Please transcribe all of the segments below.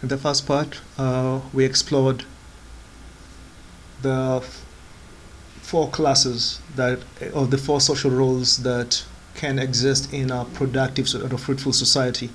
In the first part, we explored the four classes that, or the four social roles that can exist in a productive or fruitful society.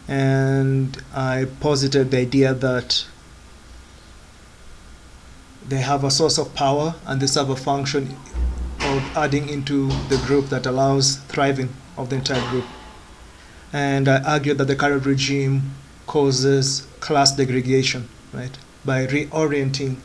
And I posited the idea that they have a source of power and they serve a function of adding into the group that allows thriving of the entire group. And I argued that the current regime causes class degradation, right, by reorienting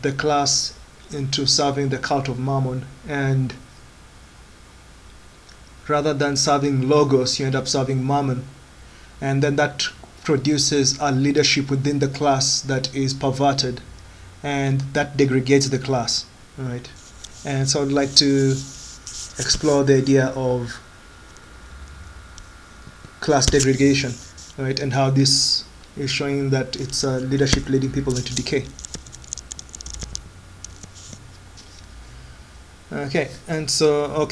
the class into serving the cult of Mammon, and rather than serving logos, you end up serving Mammon, and then that produces a leadership within the class that is perverted, and that degrades the class, right? And so I'd like to explore the idea of class degradation, right, and how this is showing that it's leadership leading people into decay. Okay, and so,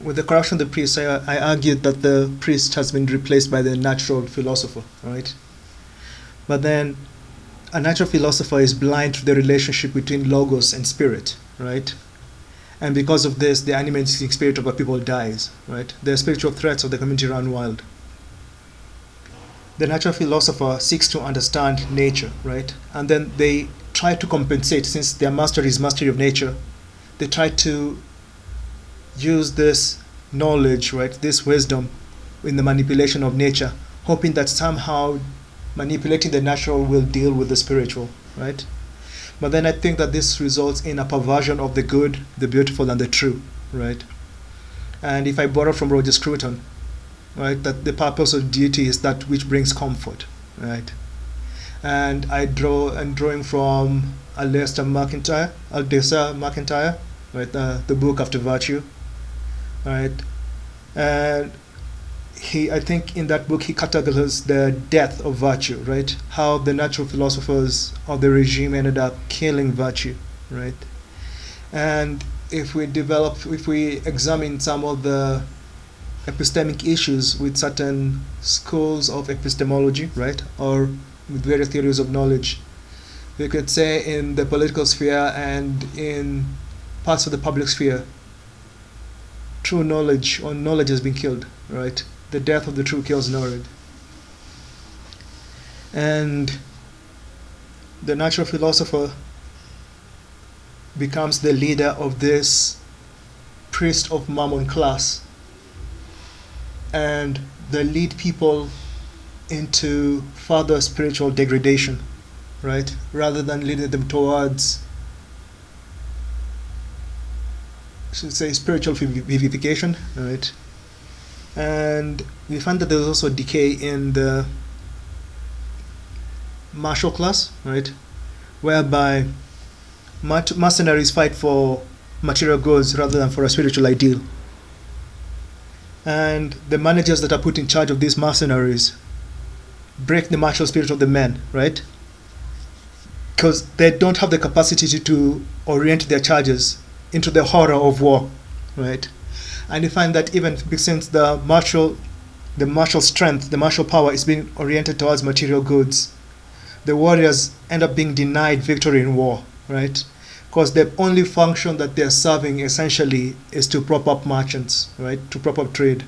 with the corruption of the priest, I argued that the priest has been replaced by the natural philosopher, right? But then a natural philosopher is blind to the relationship between logos and spirit, right? And because of this, the animating spirit of a people dies, right? The spiritual threats of the community run wild. The natural philosopher seeks to understand nature, right? And then they try to compensate, since their mastery is mastery of nature. They try to use this knowledge, right, this wisdom in the manipulation of nature, hoping that somehow manipulating the natural will deal with the spiritual, right? But then I think that this results in a perversion of the good, the beautiful, and the true, right? And if I borrow from Roger Scruton, right, that the purpose of deity is that which brings comfort, right? And I'm drawing from Aldesa McIntyre, right, the book After Virtue, right? And I think in that book he categorizes the death of virtue, right? How the natural philosophers of the regime ended up killing virtue, right? And if we examine some of the epistemic issues with certain schools of epistemology, right, or with various theories of knowledge, we could say in the political sphere and in parts of the public sphere, true knowledge or knowledge has been killed, right? The death of the true kills knowledge. And the natural philosopher becomes the leader of this priest of Mammon class, and they lead people into further spiritual degradation, right, rather than leading them towards, should say, spiritual vivification, right? And we find that there's also decay in the martial class, right, whereby mercenaries fight for material goods rather than for a spiritual ideal. And the managers that are put in charge of these mercenaries break the martial spirit of the men, right? Because they don't have the capacity to orient their charges into the horror of war, right? And you find that even since the martial strength, the martial power is being oriented towards material goods, the warriors end up being denied victory in war, right? Because the only function that they're serving essentially is to prop up merchants, right? To prop up trade.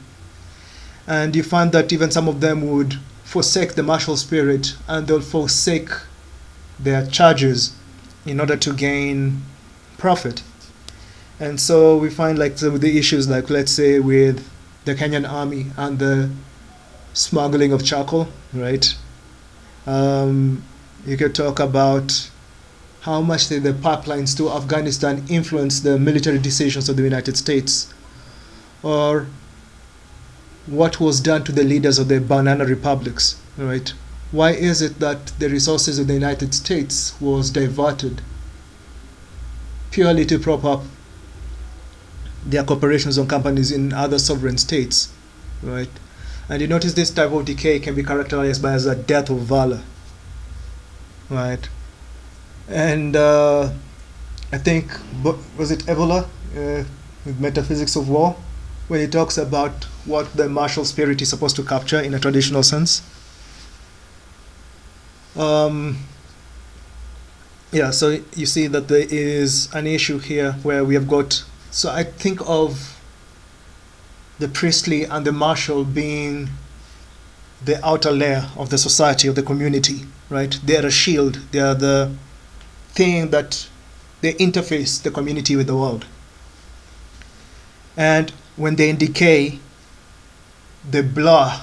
And you find that even some of them would forsake the martial spirit and they'll forsake their charges in order to gain profit. And so we find like some of the issues, like let's say with the Kenyan army and the smuggling of charcoal, right? You could talk about how much the pipelines to Afghanistan influence the military decisions of the United States, or what was done to the leaders of the banana republics, right? Why is it that the resources of the United States was diverted purely to prop up their corporations or companies in other sovereign states, right? And you notice this type of decay can be characterized by as a death of valor, right? And I think, was it Evola with Metaphysics of War, when he talks about what the martial spirit is supposed to capture in a traditional sense. Yeah, so you see that there is an issue here where we have got. So I think of the priestly and the martial being the outer layer of the society, of the community, right? They are a shield. They are the thing that they interface the community with the world. And when they're in decay, they blur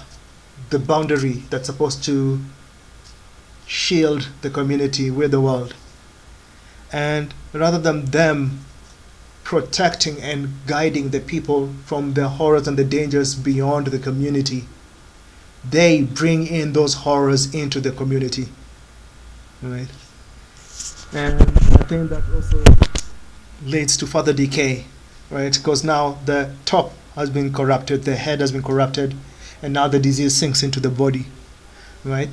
the boundary that's supposed to shield the community with the world. And rather than them protecting and guiding the people from the horrors and the dangers beyond the community, they bring in those horrors into the community, right? And I think that also leads to further decay, right? Because now the top has been corrupted, the head has been corrupted, and now the disease sinks into the body, right?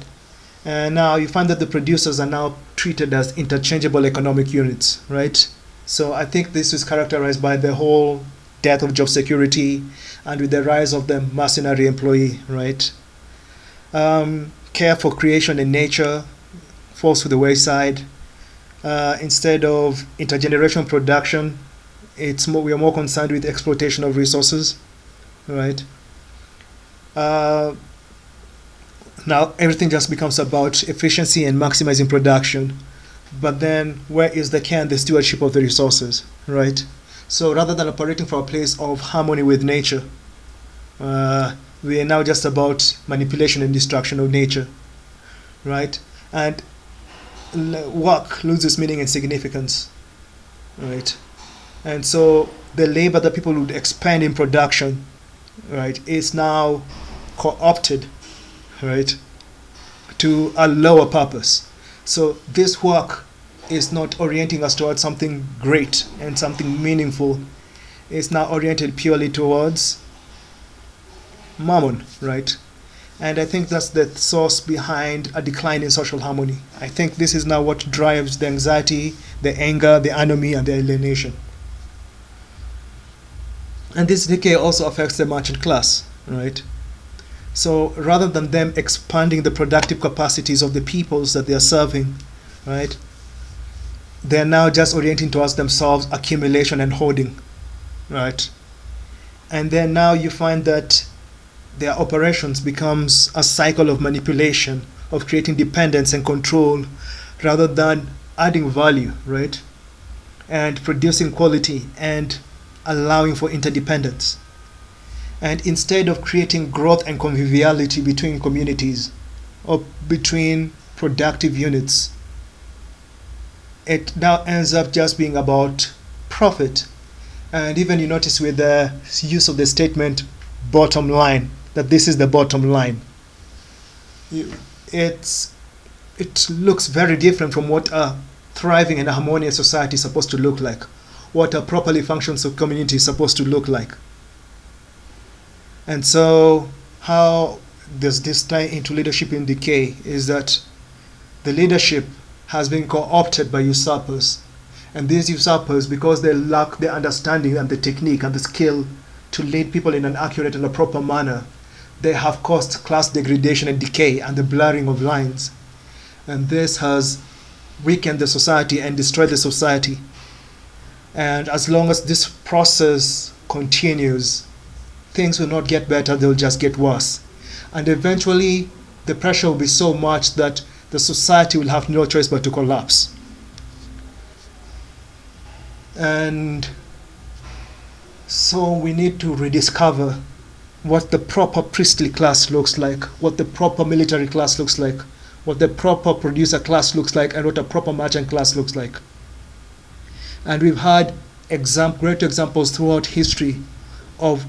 And now you find that the producers are now treated as interchangeable economic units, right? So I think this is characterized by the whole death of job security and with the rise of the mercenary employee, right? Care for creation and nature falls to the wayside. Instead of intergenerational production, we are more concerned with exploitation of resources, right? Now everything just becomes about efficiency and maximizing production. But then where is the care and the stewardship of the resources, right? So rather than operating from a place of harmony with nature, we are now just about manipulation and destruction of nature, right? And work loses meaning and significance, right? And so the labor that people would expend in production, right, is now co-opted, right, to a lower purpose. So this work is not orienting us towards something great and something meaningful. It's now oriented purely towards mammon, right? And I think that's the source behind a decline in social harmony. I think this is now what drives the anxiety, the anger, the anomie, and the alienation. And this decay also affects the merchant class, right? So rather than them expanding the productive capacities of the peoples that they are serving, right, they're now just orienting towards themselves accumulation and hoarding, right? And then now you find that their operations becomes a cycle of manipulation, of creating dependence and control, rather than adding value, right? And producing quality and allowing for interdependence. And instead of creating growth and conviviality between communities or between productive units, it now ends up just being about profit. And even you notice with the use of the statement bottom line, that this is the bottom line. It looks very different from what a thriving and a harmonious society is supposed to look like, what a properly functioning community is supposed to look like. And so how does this tie into leadership in decay is that the leadership has been co-opted by usurpers. And these usurpers, because they lack the understanding and the technique and the skill to lead people in an accurate and a proper manner, they have caused class degradation and decay and the blurring of lines. And this has weakened the society and destroyed the society. And as long as this process continues, things will not get better, they'll just get worse. And eventually, the pressure will be so much that the society will have no choice but to collapse. And so we need to rediscover what the proper priestly class looks like, what the proper military class looks like, what the proper producer class looks like, and what a proper merchant class looks like. And we've had great examples throughout history of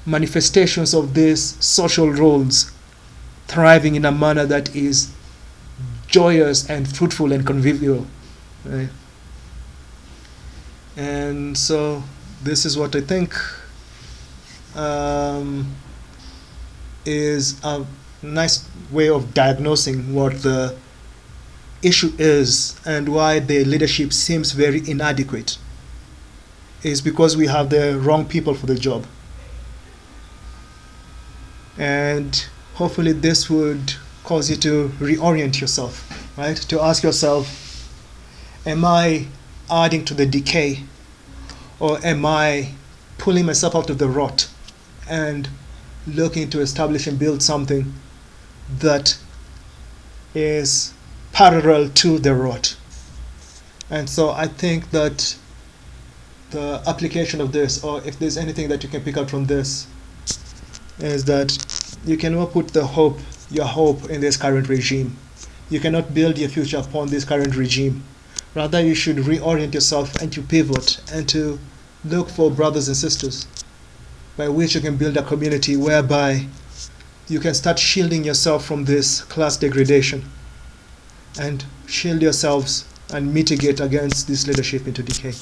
manifestations of these social roles thriving in a manner that is joyous and fruitful and convivial, right? And so this is what I think is a nice way of diagnosing what the issue is and why the leadership seems very inadequate. Is because we have the wrong people for the job. And hopefully this would cause you to reorient yourself, right? To ask yourself, am I adding to the decay, or am I pulling myself out of the rot and looking to establish and build something that is parallel to the rot? And so I think that the application of this, or if there's anything that you can pick out from this, is that you cannot put your hope in this current regime. You cannot build your future upon this current regime. Rather, you should reorient yourself and to pivot and to look for brothers and sisters by which you can build a community whereby you can start shielding yourself from this class degradation and shield yourselves and mitigate against this leadership into decay.